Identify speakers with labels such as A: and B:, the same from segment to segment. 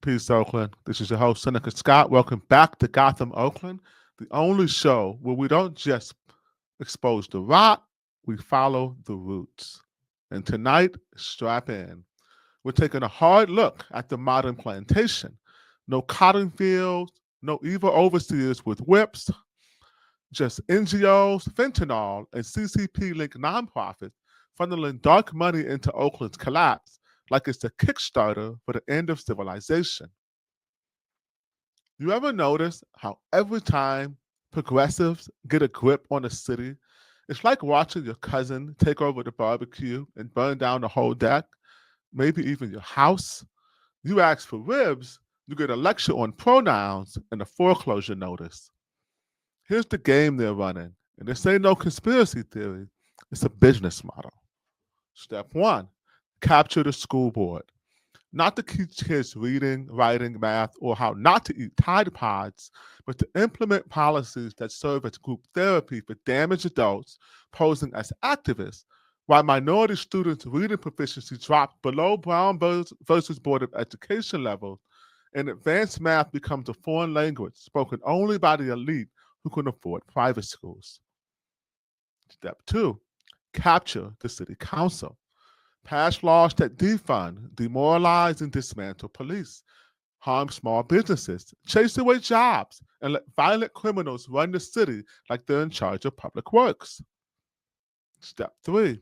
A: Peace, Oakland. This is your host, Seneca Scott. Welcome back to Gotham, Oakland, the only show where we don't just expose the rock, we follow the roots. And tonight, strap in. We're taking a hard look at the modern plantation. No cotton fields, no evil overseers with whips, just NGOs, fentanyl, and CCP-linked nonprofits funneling dark money into Oakland's collapse like it's the Kickstarter for the end of civilization. You ever notice how every time progressives get a grip on a city, it's like watching your cousin take over the barbecue and burn down the whole deck, maybe even your house? You ask for ribs, you get a lecture on pronouns and a foreclosure notice. Here's the game they're running, and this ain't no conspiracy theory, it's a business model. Step one, capture the school board. Not to teach kids reading, writing, math, or how not to eat Tide Pods, but to implement policies that serve as group therapy for damaged adults posing as activists, while minority students' reading proficiency drops below Brown versus Board of Education levels, and advanced math becomes a foreign language spoken only by the elite who can afford private schools. Step two, capture the city council. Pass laws that defund, demoralize, and dismantle police, harm small businesses, chase away jobs, and let violent criminals run the city like they're in charge of public works. Step three,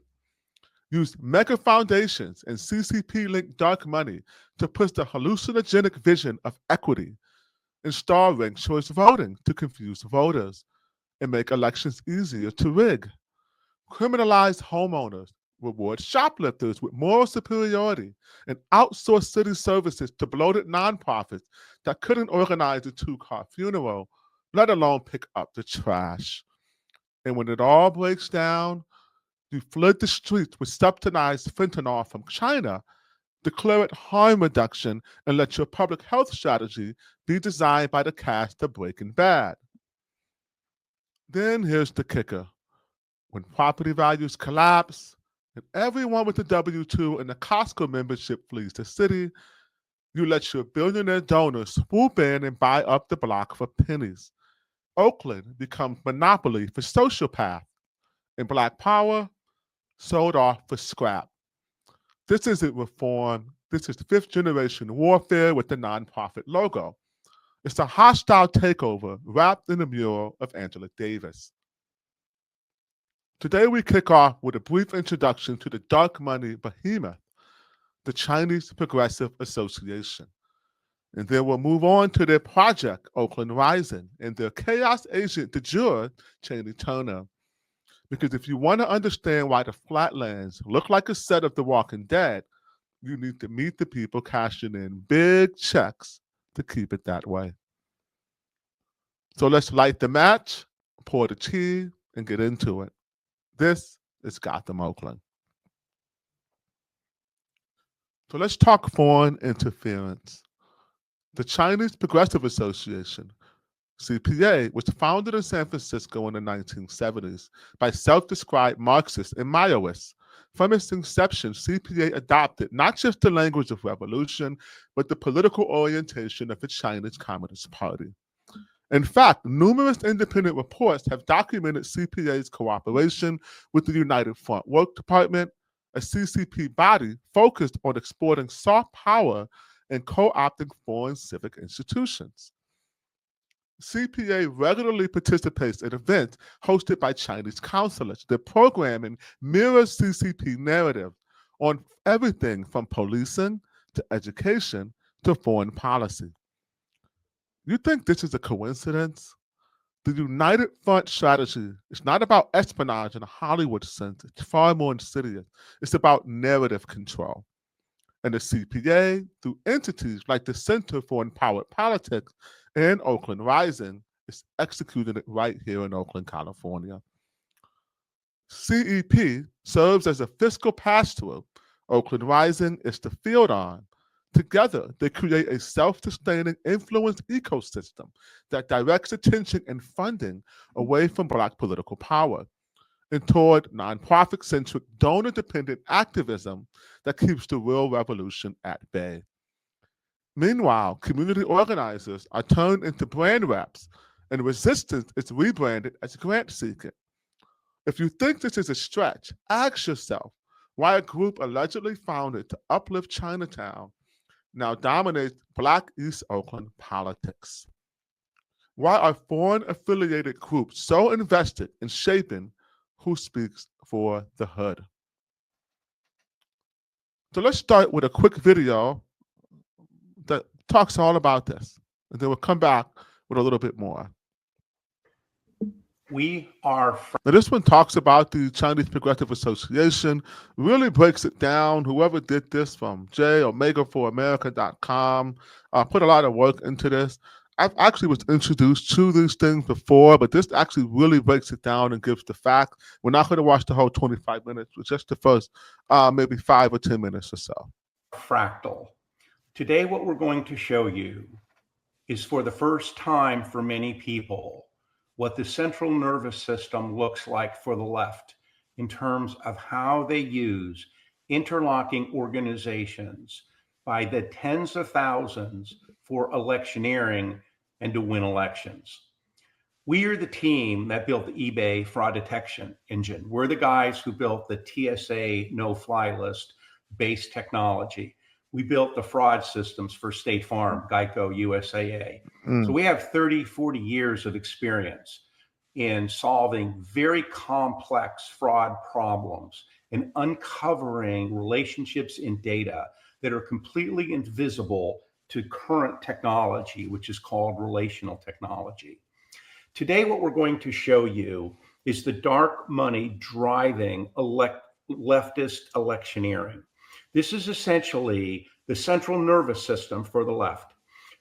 A: use mega foundations and CCP-linked dark money to push the hallucinogenic vision of equity, install ranked choice voting to confuse voters, and make elections easier to rig. Criminalize homeowners, reward shoplifters with moral superiority, and outsource city services to bloated nonprofits that couldn't organize a two-car funeral, let alone pick up the trash. And when it all breaks down, you flood the streets with subsidized fentanyl from China, declare it harm reduction, and let your public health strategy be designed by the cast of Breaking Bad. Then here's the kicker. When property values collapse, and everyone with the W-2 and the Costco membership flees the city, you let your billionaire donors swoop in and buy up the block for pennies. Oakland becomes monopoly for sociopath, and Black Power sold off for scrap. This isn't reform. This is fifth generation warfare with the nonprofit logo. It's a hostile takeover wrapped in a mural of Angela Davis. Today we kick off with a brief introduction to the dark money behemoth, the Chinese Progressive Association. And then we'll move on to their project, Oakland Rising, and their chaos agent de jure, Chaney Turner. Because if you want to understand why the Flatlands look like a set of The Walking Dead, you need to meet the people cashing in big checks to keep it that way. So let's light the match, pour the tea, and get into it. This is Gotham, Oakland. So let's talk foreign interference. The Chinese Progressive Association, CPA, was founded in San Francisco in the 1970s by self-described Marxists and Maoists. From its inception, CPA adopted not just the language of revolution, but the political orientation of the Chinese Communist Party. In fact, numerous independent reports have documented CPA's cooperation with the United Front Work Department, a CCP body focused on exporting soft power and co-opting foreign civic institutions. CPA regularly participates in events hosted by Chinese consulates. Their programming mirrors CCP narrative on everything from policing to education to foreign policy. You think this is a coincidence? The United Front strategy is not about espionage in a Hollywood sense. It's far more insidious. It's about narrative control. And the CPA, through entities like the Center for Empowered Politics and Oakland Rising, is executing it right here in Oakland, California. CEP serves as a fiscal pass-through. Oakland Rising is the field arm. Together, they create a self-sustaining influence ecosystem that directs attention and funding away from Black political power and toward nonprofit-centric, donor-dependent activism that keeps the real revolution at bay. Meanwhile, community organizers are turned into brand reps, and resistance is rebranded as grant seeking. If you think this is a stretch, ask yourself why a group allegedly founded to uplift Chinatown now dominates Black East Oakland politics. Why are foreign affiliated groups so invested in shaping who speaks for the hood? So let's start with a quick video that talks all about this, and then we'll come back with a little bit more.
B: We are.
A: Now, this one talks about the Chinese Progressive Association, really breaks it down. Whoever did this from JOmegaForAmerica.com put a lot of work into this. I actually was introduced to these things before, but this actually really breaks it down and gives the facts. We're not going to watch the whole 25 minutes, but just the first maybe 5 or 10 minutes or so.
B: Fractal. Today, what we're going to show you is, for the first time for many people, what the central nervous system looks like for the left in terms of how they use interlocking organizations by the tens of thousands for electioneering and to win elections. We are the team that built the eBay fraud detection engine. We're the guys who built the TSA no-fly list based technology. We built the fraud systems for State Farm, Geico, USAA. So we have 30, 40 years of experience in solving very complex fraud problems and uncovering relationships in data that are completely invisible to current technology, which is called relational technology. Today, what we're going to show you is the dark money driving leftist electioneering. This is essentially the central nervous system for the left.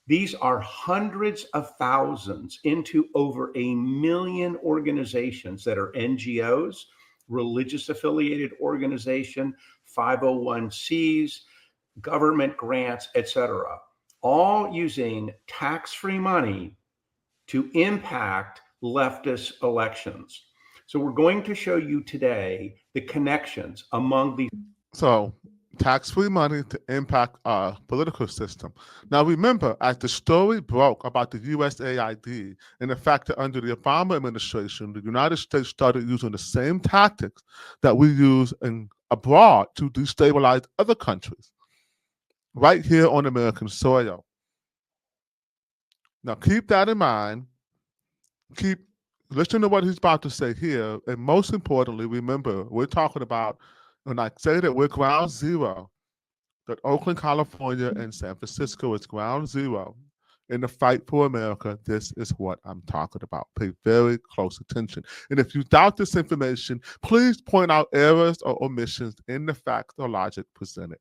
B: These are hundreds of thousands into over 1 million organizations that are NGOs, religious affiliated organization, 501Cs, government grants, etc., all using tax-free money to impact leftist elections. So we're going to show you today the connections among these.
A: So tax-free money to impact our political system. Now remember, as the story broke about the USAID and the fact that under the Obama administration, the United States started using the same tactics that we use abroad to destabilize other countries, right here on American soil. Now keep that in mind. Listen to what he's about to say here, and most importantly, remember, we're talking about, when I say that we're ground zero, that Oakland, California, and San Francisco is ground zero in the fight for America, this is what I'm talking about. Pay very close attention. And if you doubt this information, please point out errors or omissions in the facts or logic presented.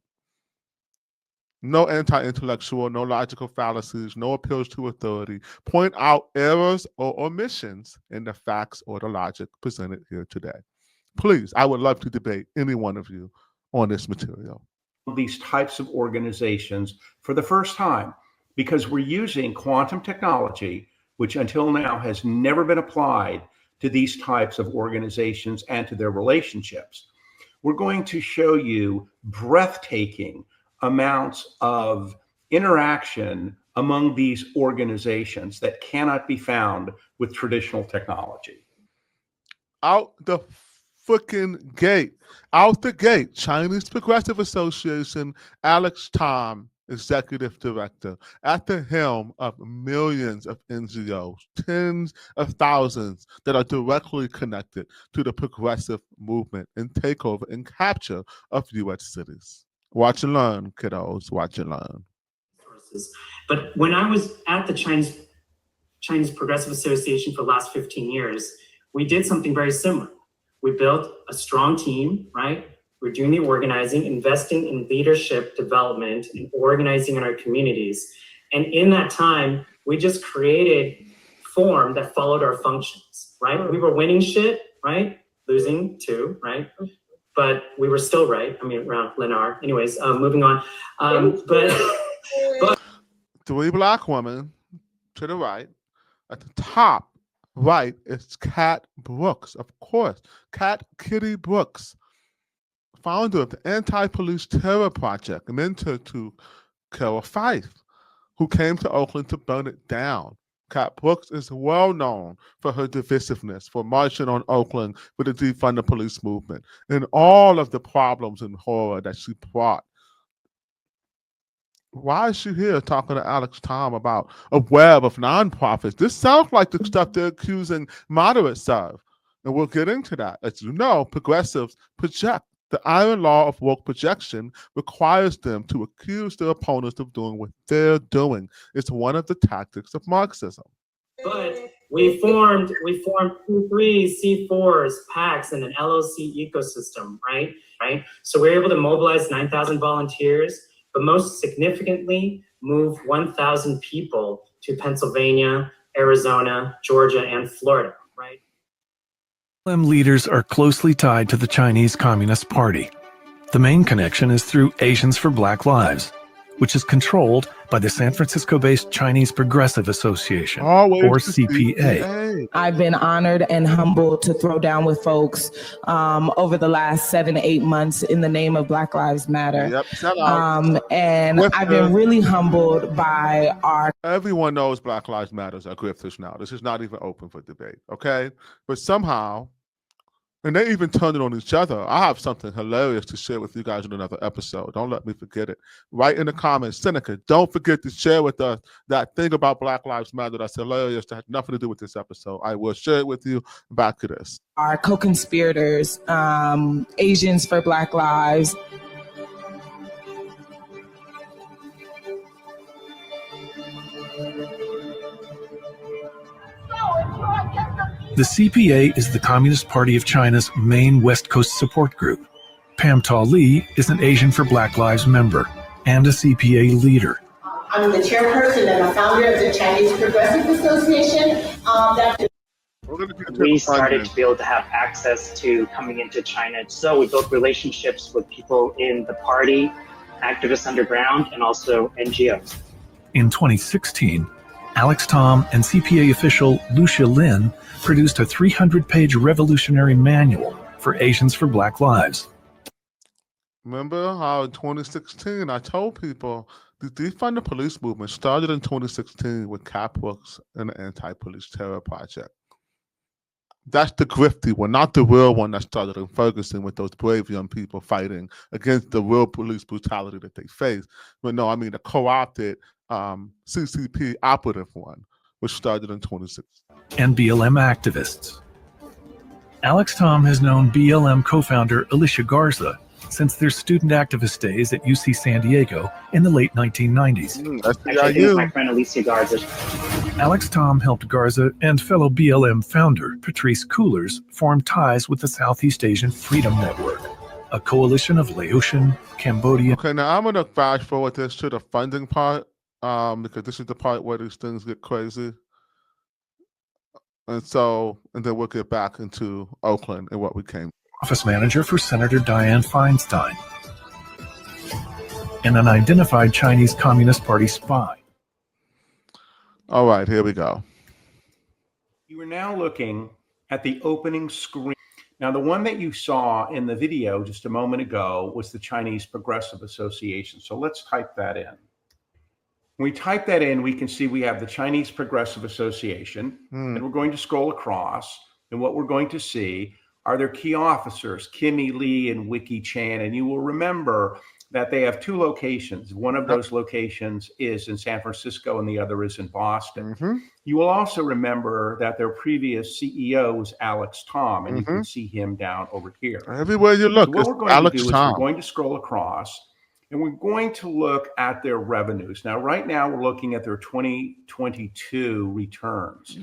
A: No anti-intellectual, no logical fallacies, no appeals to authority. Point out errors or omissions in the facts or the logic presented here today. Please, I would love to debate any one of you on this material.
B: These types of organizations for the first time, because we're using quantum technology, which until now has never been applied to these types of organizations and to their relationships. We're going to show you breathtaking amounts of interaction among these organizations that cannot be found with traditional technology.
A: Out the freaking gate. Out the gate. Chinese Progressive Association, Alex Tom, Executive Director, at the helm of millions of NGOs, tens of thousands that are directly connected to the progressive movement and takeover and capture of U.S. cities. Watch and learn, kiddos. Watch and learn.
C: But when I was at the Chinese Progressive Association for the last 15 years, we did something very similar. We built a strong team, right? We're doing the organizing, investing in leadership development and organizing in our communities. And in that time, we just created form that followed our functions, right? We were winning shit, right? Losing too, right? But we were still right. I mean, around Lennar. Anyways, moving on. But
A: three Black women to the right. At the top right is Cat Brooks, of course. Cat Kitty Brooks, founder of the Anti-Police Terror Project, mentor to Carol Fife. who came to Oakland to burn it down. Cat Brooks is well known for her divisiveness, for marching on Oakland with the defund the police movement, and all of the problems and horror that she brought. Why is she here talking to Alex Tom about a web of nonprofits? This sounds like the stuff they're accusing moderates of. And we'll get into that. As you know, progressives project. The iron law of woke projection requires them to accuse their opponents of doing what they're doing. It's one of the tactics of Marxism.
C: But we formed 2, 3 C4s, PACs, and an LLC ecosystem, right? So we were able to mobilize 9,000 volunteers, but most significantly, move 1,000 people to Pennsylvania, Arizona, Georgia, and Florida, right?
D: BLM leaders are closely tied to the Chinese Communist Party. The main connection is through Asians for Black Lives, which is controlled by the San Francisco-based Chinese Progressive Association, or CPA.
E: I've been honored and humbled to throw down with folks over the last 7 to 8 months in the name of Black Lives Matter. And I've been really humbled by our...
A: Everyone knows Black Lives Matter are grifters now. This is not even open for debate, okay? But somehow, and they even turned it on each other. I have something hilarious to share with you guys in another episode. Don't let me forget it. Write in the comments, Seneca, don't forget to share with us that thing about Black Lives Matter that's hilarious, that has nothing to do with this episode. I will share it with you. Back to this.
E: Our co-conspirators, Asians for Black Lives.
D: The CPA is the Communist Party of China's main West Coast support group. Pam Ta Lee is an Asian for Black Lives member and a CPA leader.
F: I'm the chairperson and a founder of the Chinese Progressive Association.
G: We started to be able to have access to coming into China. So we built relationships with people in the party, activists underground, and also NGOs.
D: In 2016, Alex Tom and CPA official Lucia Lin produced a 300-page revolutionary manual for Asians for Black Lives.
A: Remember how in 2016, I told people the defund the police movement started in 2016 with Cat Brooks and the Anti-Police Terror Project. That's the grifty one, not the real one that started in Ferguson with those brave young people fighting against the real police brutality that they face. But no, I mean the co-opted CCP operative one, which started in 2016.
D: And BLM activists. Alex Tom has known BLM co-founder Alicia Garza since their student activist days at UC San Diego in the late 1990s.
G: Actually, I think it's my friend Alicia Garza.
D: Alex Tom helped Garza and fellow BLM founder Patrice Coolers form ties with the Southeast Asian Freedom Network, a coalition of Laotian, Cambodian...
A: Okay, now I'm going to fast forward this to the funding part, because this is the part where these things get crazy. And then we'll get back into Oakland and what we came.
D: Office manager for Senator Dianne Feinstein, and an identified Chinese Communist Party spy.
A: All right, here we go.
B: You are now looking at the opening screen. Now, the one that you saw in the video just a moment ago was the Chinese Progressive Association. So let's type that in. When we type that in, we can see we have the Chinese Progressive Association, and we're going to scroll across, and what we're going to see are their key officers, Kimmy Lee and Wiki Chan. And you will remember that they have two locations. One of those locations is in San Francisco and the other is in Boston. You will also remember that their previous CEO was Alex Tom, and you can see him down over here.
A: Everywhere you look,
B: so what we're going
A: Alex
B: to do
A: Tom.
B: is we're going to scroll across, and we're going to look at their revenues. Now, right now, we're looking at their 2022 returns.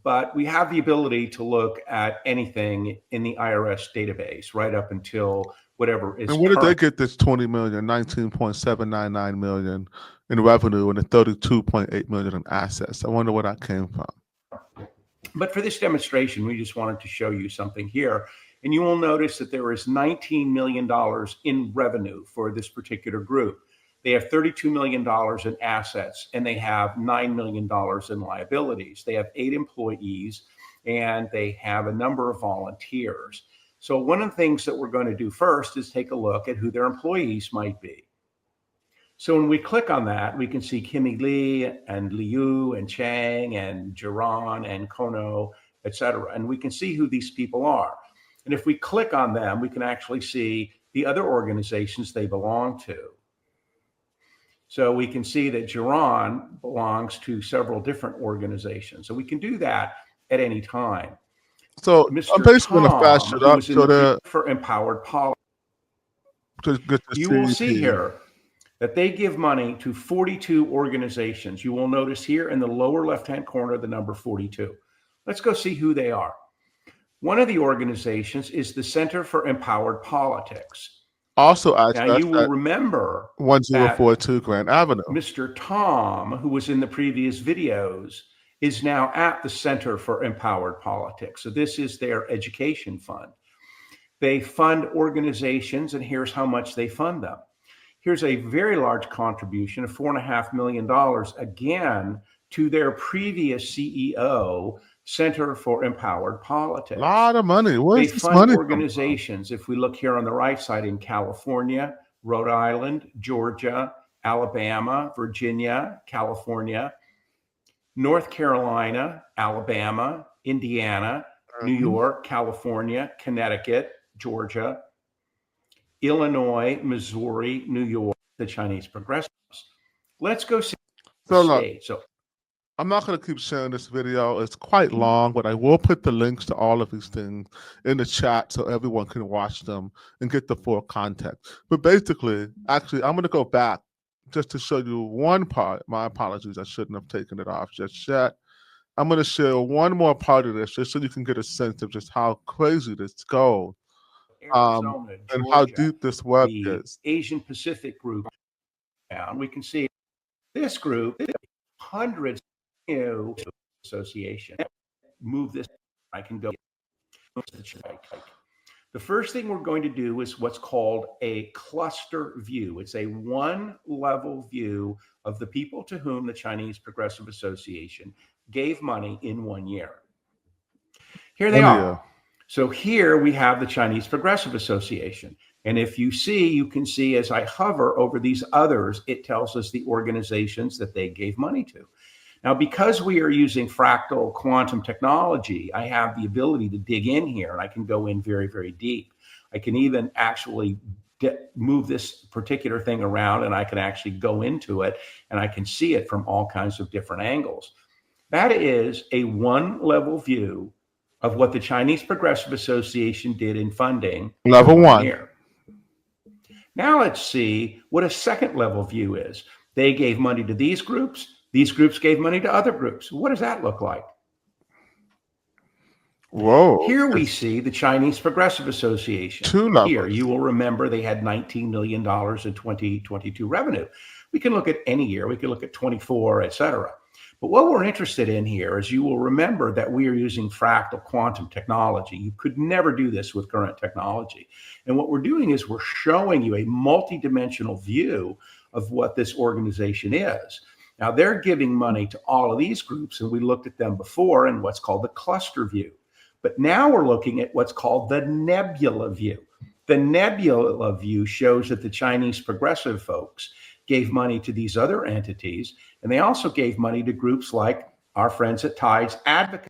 B: But we have the ability to look at anything in the IRS database right up until whatever is.
A: And where did they get this 20 million, 19.799 million in revenue and the 32.8 million in assets? I wonder where that came from.
B: But for this demonstration, we just wanted to show you something here. And you will notice that there is $19 million in revenue for this particular group. They have $32 million in assets, and they have $9 million in liabilities. They have 8 employees, and they have a number of volunteers. So one of the things that we're going to do first is take a look at who their employees might be. So when we click on that, we can see Kimi Lee and Liu and Chang and Jiran and Kono, etc. And we can see who these people are. And if we click on them, we can actually see the other organizations they belong to. So we can see that Jiran belongs to several different organizations. So we can do that at any time.
A: So
B: Mr.
A: I'm basically going to flash it up
B: so that for empowered politics. You will see here that they give money to 42 organizations. You will notice here in the lower left-hand corner the number 42. Let's go see who they are. One of the organizations is the Center for Empowered Politics.
A: Also,
B: now you will remember
A: 1042 Grand Avenue.
B: Mr. Tom, who was in the previous videos, is now at the Center for Empowered Politics. So this is their education fund. They fund organizations, and here's how much they fund them. Here's a very large contribution of $4.5 million, again, to their previous CEO, Center for Empowered Politics.
A: A lot of money. Where's
B: they
A: this
B: fund
A: money
B: organizations, if we look here on the right side, in California, Rhode Island, Georgia, Alabama, Virginia, California, North Carolina, Alabama, Indiana, New York, California, Connecticut, Georgia, Illinois, Missouri, New York, the Chinese Progressives. Let's go see the state. So
A: I'm not going to keep sharing this video. It's quite long, but I will put the links to all of these things in the chat so everyone can watch them and get the full context. But basically, actually, I'm going to go back just to show you one part. My apologies, I shouldn't have taken it off just yet. I'm going to share one more part of this just so you can get a sense of just how crazy this goes.
B: Arizona,
A: and
B: Georgia,
A: how deep this web is.
B: Asian Pacific group. And we can see this group, hundreds of association. Move this, I can go. The first thing we're going to do is what's called a cluster view. It's a one-level view of the people to whom the Chinese Progressive Association gave money in 1 year. Here they are. So here we have the Chinese Progressive Association. And if you see, you can see as I hover over these others, it tells us the organizations that they gave money to. Now, because we are using fractal quantum technology, I have the ability to dig in here, and I can go in very, very deep. I can even actually move this particular thing around, and I can actually go into it, and I can see it from all kinds of different angles. That is a one-level view of what the Chinese Progressive Association did in funding.
A: Level one.
B: Here. Now let's see what a second level view is. They gave money to these groups. These groups gave money to other groups. What does that look like?
A: Whoa.
B: Here we see the Chinese Progressive Association.
A: Two levels.
B: Here, you will remember they had $19 million in 2022 revenue. We can look at any year. We can look at 24, et cetera. But what we're interested in here is you will remember that we are using fractal quantum technology. You could never do this with current technology. And what we're doing is we're showing you a multidimensional view of what this organization is. Now, they're giving money to all of these groups, and we looked at them before in what's called the cluster view. But now we're looking at what's called the nebula view. The nebula view shows that the Chinese progressive folks gave money to these other entities, and they also gave money to groups like our friends at Tides Advocacy.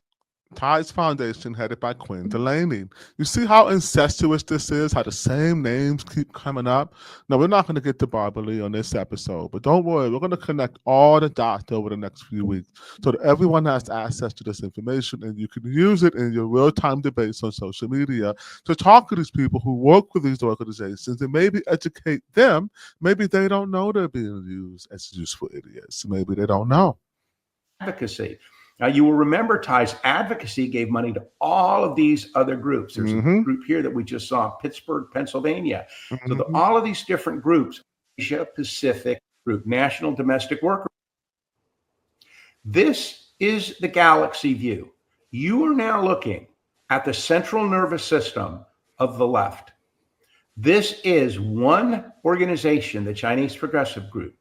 A: Tides Foundation, headed by Quinn Delaney. You see how incestuous this is, how the same names keep coming up? Now, we're not going to get to Barbara Lee on this episode, but don't worry, we're going to connect all the dots over the next few weeks so that everyone has access to this information and you can use it in your real-time debates on social media to talk to these people who work with these organizations and maybe educate them. Maybe they don't know they're being used as useful idiots. Maybe they don't know.
B: Advocacy. Now, you will remember Tides Advocacy gave money to all of these other groups. There's a group here that we just saw, Pittsburgh, Pennsylvania. So all of these different groups, Asia Pacific Group, National Domestic Worker. This is the galaxy view. You are now looking at the central nervous system of the left. This is one organization, the Chinese Progressive Group.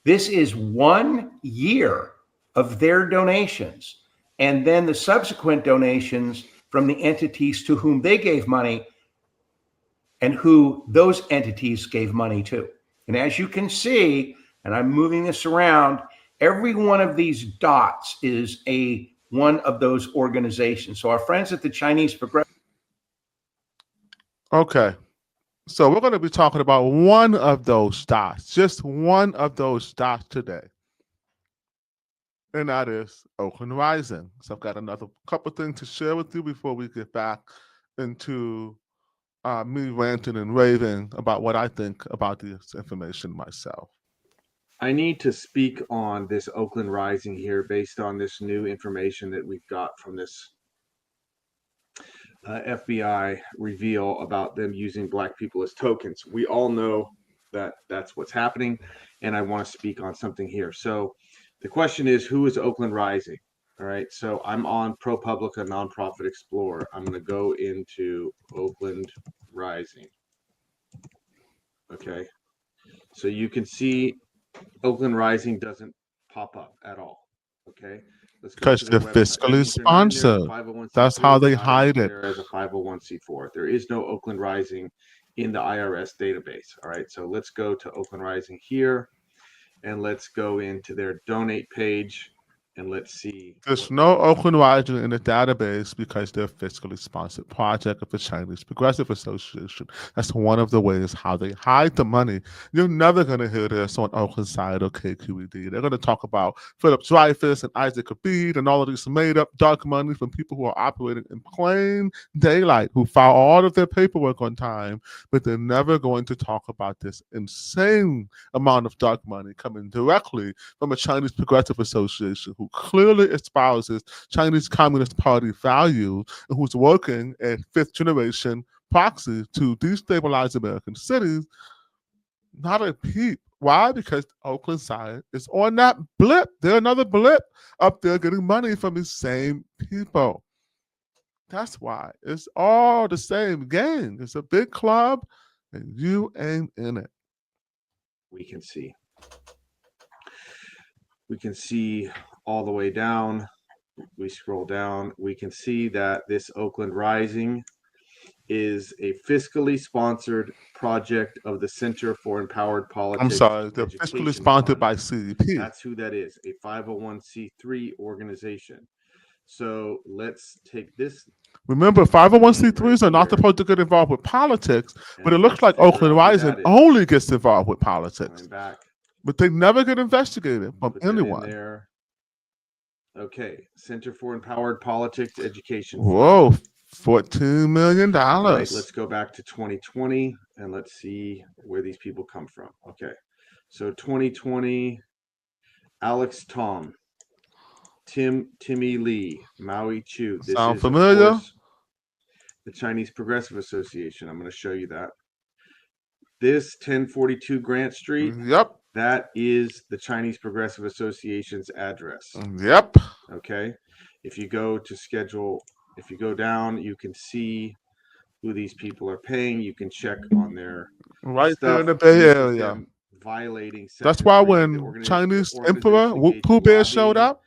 B: This is 1 year of their donations, and then the subsequent donations from the entities to whom they gave money and who those entities gave money to. And as you can see, and I'm moving this around, every one of these dots is one of those organizations. So our friends at the Chinese Progressive.
A: Okay. So we're going to be talking about one of those dots, just one of those dots today. And that is Oakland Rising. So I've got another couple things to share with you before we get back into me ranting and raving about what I think about this information myself.
H: I need to speak on this Oakland Rising here based on this new information that we've got from this FBI reveal about them using Black people as tokens. We all know that that's what's happening, and I want to speak on something here. So the question is, who is Oakland Rising? All right, so I'm on ProPublica Nonprofit Explorer. I'm going to go into Oakland Rising. Okay, so you can see Oakland Rising doesn't pop up at all. Okay,
A: because they're fiscally sponsored. That's how they hide it.
H: As a 501c4. There is no Oakland Rising in the IRS database. All right, so let's go to Oakland Rising here, and let's go into their donate page, and let's see.
A: There's no Oakland Rising in the database because they're a fiscally sponsored project of the Chinese Progressive Association. That's one of the ways how they hide the money. You're never going to hear this on Oakland Side or KQED. They're going to talk about Philip Dreyfus and Isaac Abid and all of these made-up dark money from people who are operating in plain daylight, who file all of their paperwork on time, but they're never going to talk about this insane amount of dark money coming directly from a Chinese Progressive Association who clearly espouses Chinese Communist Party values and who's working a fifth-generation proxy to destabilize American cities. Not a peep. Why? Because Oakland Side is on that blip. They're another blip up there getting money from these same people. That's why. It's all the same gang. It's a big club, and you ain't in it.
H: We can see. We can see all the way down. We scroll down. We can see that this Oakland Rising is a fiscally sponsored project of the Center for Empowered Politics.
A: I'm sorry, they're fiscally sponsored by CCP.
H: That's who that is, a 501c3 organization. So let's take this.
A: Remember, 501c3s are not supposed to get involved with politics, but it looks like Oakland Rising only gets involved with politics. But they never get investigated from anyone.
H: Okay, Center for Empowered Politics Education.
A: Whoa, $14 million.
H: Right, let's go back to 2020 and let's see where these people come from. Okay, so 2020, Alex Tom, Timmy Lee, Maui Chu.
A: This sound familiar?
H: Of course, the Chinese Progressive Association. I'm going to show you that. This 1042 Grant Street.
A: Yep.
H: That is the Chinese Progressive Association's address.
A: Yep.
H: Okay. If you go to schedule, if you go down, you can see who these people are paying. You can check on their
A: right
H: stuff.
A: There in the Bay Area.
H: Violating.
A: That's why when Chinese Emperor Pooh Bear showed up,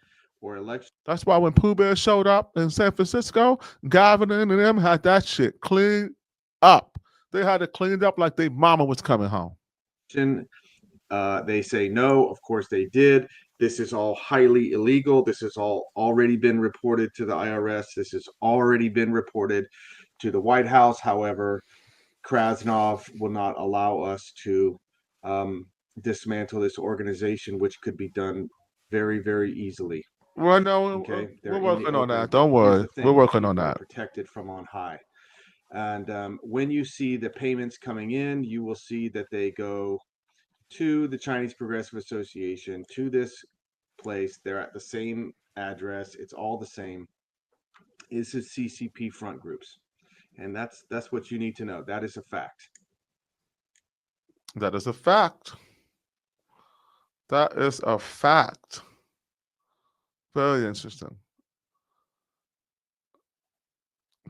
A: that's why when Pooh Bear showed up in San Francisco, Governor and them had that shit cleaned up. They had it cleaned up like their mama was coming home.
H: They say no, of course they did. This is all highly illegal. This has all already been reported to the IRS. This has already been reported to the White House. However, Krasnov will not allow us to dismantle this organization, which could be done very, very easily.
A: Well, no, okay? We're working on that. Don't worry. We're working on that.
H: Protected from on high. And when you see the payments coming in, you will see that they go to the Chinese Progressive Association, to this place. They're at the same address. It's all the same. This is CCP front groups. And that's what you need to know. That is a fact.
A: That is a fact. That is a fact. Very interesting.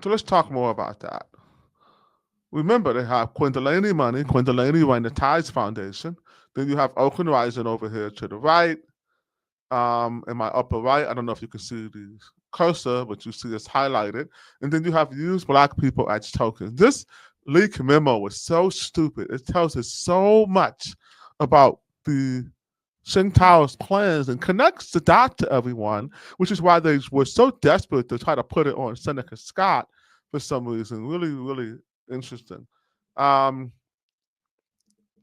A: So let's talk more about that. Remember, they have Quinn Delaney money. Quinn Delaney running the Tides Foundation. Then you have Oakland Rising over here to the right. In my upper right, I don't know if you can see the cursor, but you see it's highlighted. And then you have used Black people as tokens. This leak memo was so stupid. It tells us so much about the Tsing Tao's plans and connects the dot to everyone, which is why they were so desperate to try to put it on Seneca Scott for some reason. Really, really interesting.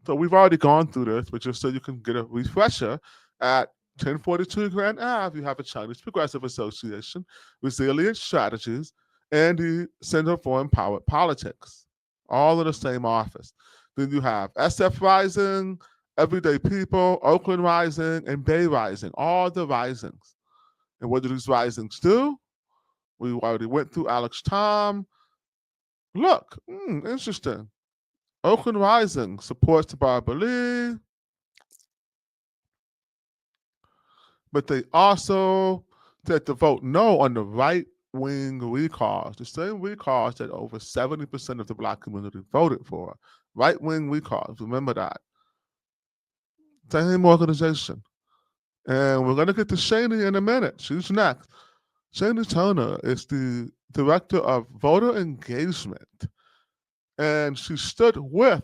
A: So we've already gone through this, but just so you can get a refresher, at 1042 Grand Ave, you have a Chinese Progressive Association, Resilient Strategies, and the Center for Empowered Politics, all in the same office. Then you have SF Rising, Everyday People, Oakland Rising, and Bay Rising, all the risings. And what do these risings do? We already went through Alex Tom. Look, interesting. Oakland Rising supports Barbara Lee, but they also said to vote no on the right-wing recalls, the same recalls that over 70% of the Black community voted for. Right-wing recalls, remember that. Same organization. And we're going to get to Chaney in a minute. She's next. Chaney Turner is the director of voter engagement. And she stood with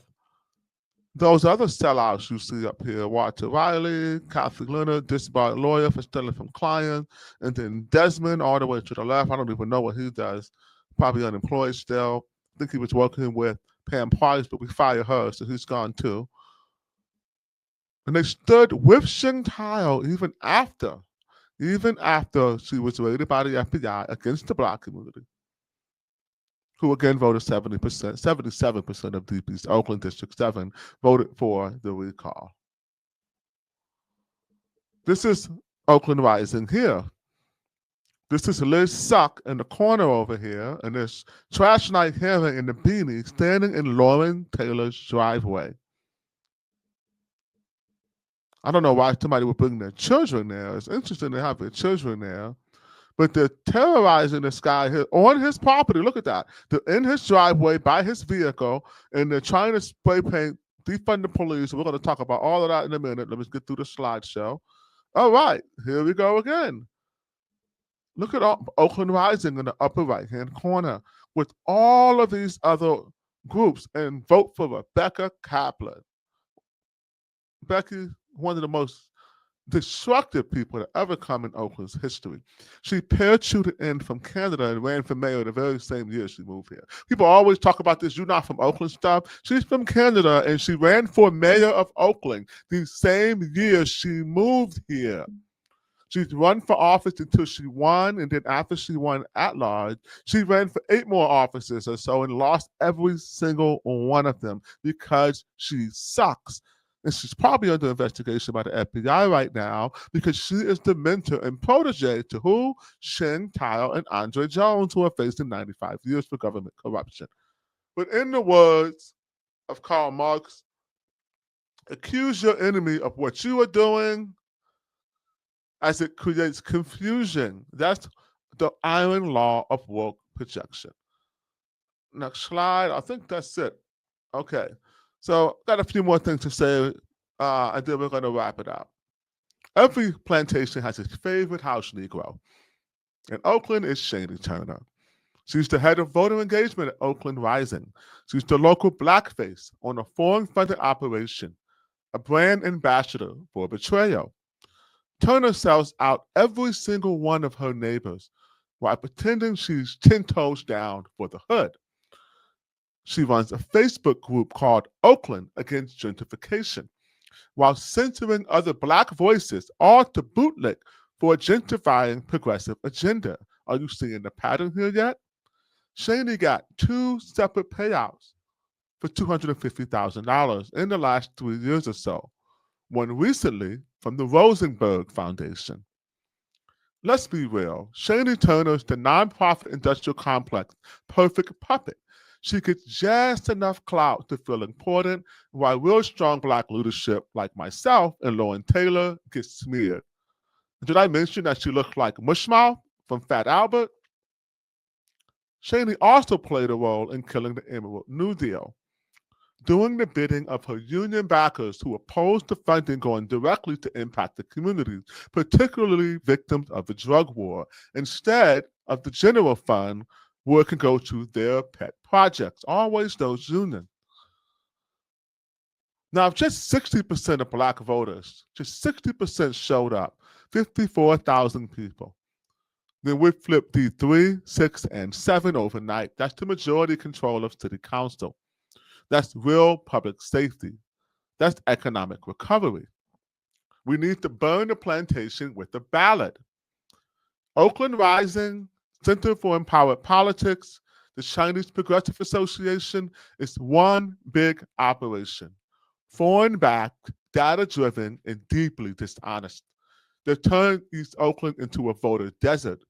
A: those other sellouts you see up here, Walter Riley, Kathy Leonard, disbarred lawyer for stealing from clients, and then Desmond all the way to the left. I don't even know what he does. Probably unemployed still. I think he was working with Pam Price, but we fired her, so he's gone too. And they stood with Tsing Tao even after she was raided by the FBI against the Black community, who again voted 77% of DP's Oakland District 7 voted for the recall. This is Oakland Rising here. This is Liz Suck in the corner over here, and there's Trash Night Herring in the beanie standing in Lauren Taylor's driveway. I don't know why somebody would bring their children there. It's interesting to have their children there. But they're terrorizing this guy here on his property. Look at that. They're in his driveway by his vehicle, and they're trying to spray paint, defund the police. We're going to talk about all of that in a minute. Let me get through the slideshow. All right, here we go again. Look at Oakland Rising in the upper right-hand corner with all of these other groups, and vote for Rebecca Kaplan. Becky, one of the most destructive people to ever come in Oakland's history. She parachuted in from Canada and ran for mayor the very same year she moved here. People always talk about this, you're not from Oakland stuff. She's from Canada, and she ran for mayor of Oakland the same year she moved here. She's run for office until she won, and then after she won at large, she ran for 8 more offices or so and lost every single one of them because she sucks. And she's probably under investigation by the FBI right now because she is the mentor and protege to who? Tsing Tao and Andre Jones, who are facing 95 years for government corruption. But in the words of Karl Marx, accuse your enemy of what you are doing as it creates confusion. That's the iron law of woke projection. Next slide. I think that's it. Okay. So got a few more things to say, and then we're going to wrap it up. Every plantation has its favorite house Negro. In Oakland is Chaney Turner. She's the head of voter engagement at Oakland Rising. She's the local blackface on a foreign-funded operation, a brand ambassador for Betrayal. Turner sells out every single one of her neighbors while pretending she's 10 toes down for the hood. She runs a Facebook group called Oakland Against Gentrification, while censoring other Black voices, all to bootlick for a gentrifying progressive agenda. Are you seeing the pattern here yet? Chaney got 2 separate payouts for $250,000 in the last 3 years or so, one recently from the Rosenberg Foundation. Let's be real, Chaney Turner's the nonprofit industrial complex perfect puppet. She gets just enough clout to feel important, while real strong Black leadership like myself and Lauren Taylor gets smeared. Did I mention that she looked like Mushmouth from Fat Albert? Chaney also played a role in killing the Emerald New Deal, doing the bidding of her union backers who opposed the funding going directly to impact the communities, particularly victims of the drug war, instead of the general fund where it can go to their pet projects, always those unions. Now, if just 60% of Black voters, just 60% showed up, 54,000 people, then we flip the 3, 6, and 7 overnight. That's the majority control of city council. That's real public safety. That's economic recovery. We need to burn the plantation with the ballot. Oakland Rising, Center for Empowered Politics, the Chinese Progressive Association is one big operation. Foreign-backed, data-driven, and deeply dishonest. They turned East Oakland into a voter desert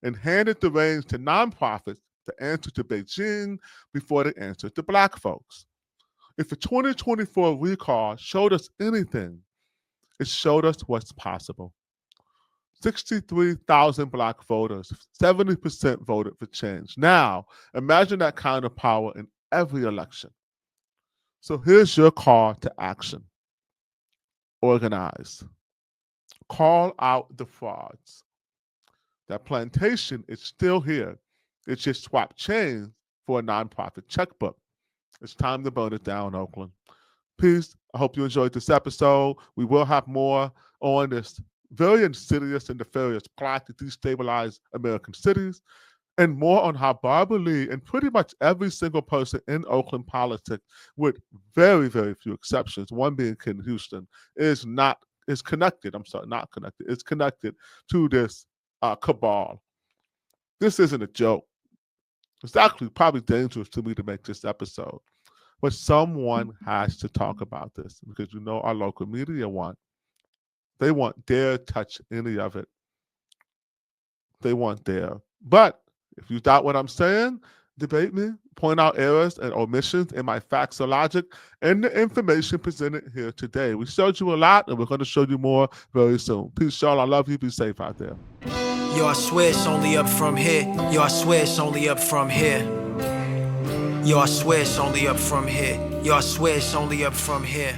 A: and handed the reins to nonprofits to answer to Beijing before they answered to Black folks. If the 2024 recall showed us anything, it showed us what's possible. 63,000 Black voters, 70% voted for change. Now, imagine that kind of power in every election. So here's your call to action. Organize. Call out the frauds. That plantation is still here. It just swapped change for a nonprofit checkbook. It's time to burn it down, Oakland. Peace. I hope you enjoyed this episode. We will have more on this very insidious and nefarious plot to destabilize American cities, and more on how Barbara Lee and pretty much every single person in Oakland politics, with very, very few exceptions, one being Ken Houston, is connected to this cabal. This isn't a joke. It's actually probably dangerous to me to make this episode. But someone has to talk about this, because you know our local media they won't dare touch any of it. They won't dare. But if you doubt what I'm saying, debate me, point out errors and omissions in my facts or logic and the information presented here today. We showed you a lot, and we're going to show you more very soon. Peace, y'all. I love you. Be safe out there.
I: Yo, I swear it's only up from here. Yo, I swear it's only up from here. Yo, I swear it's only up from here. Yo, I swear it's only up from here.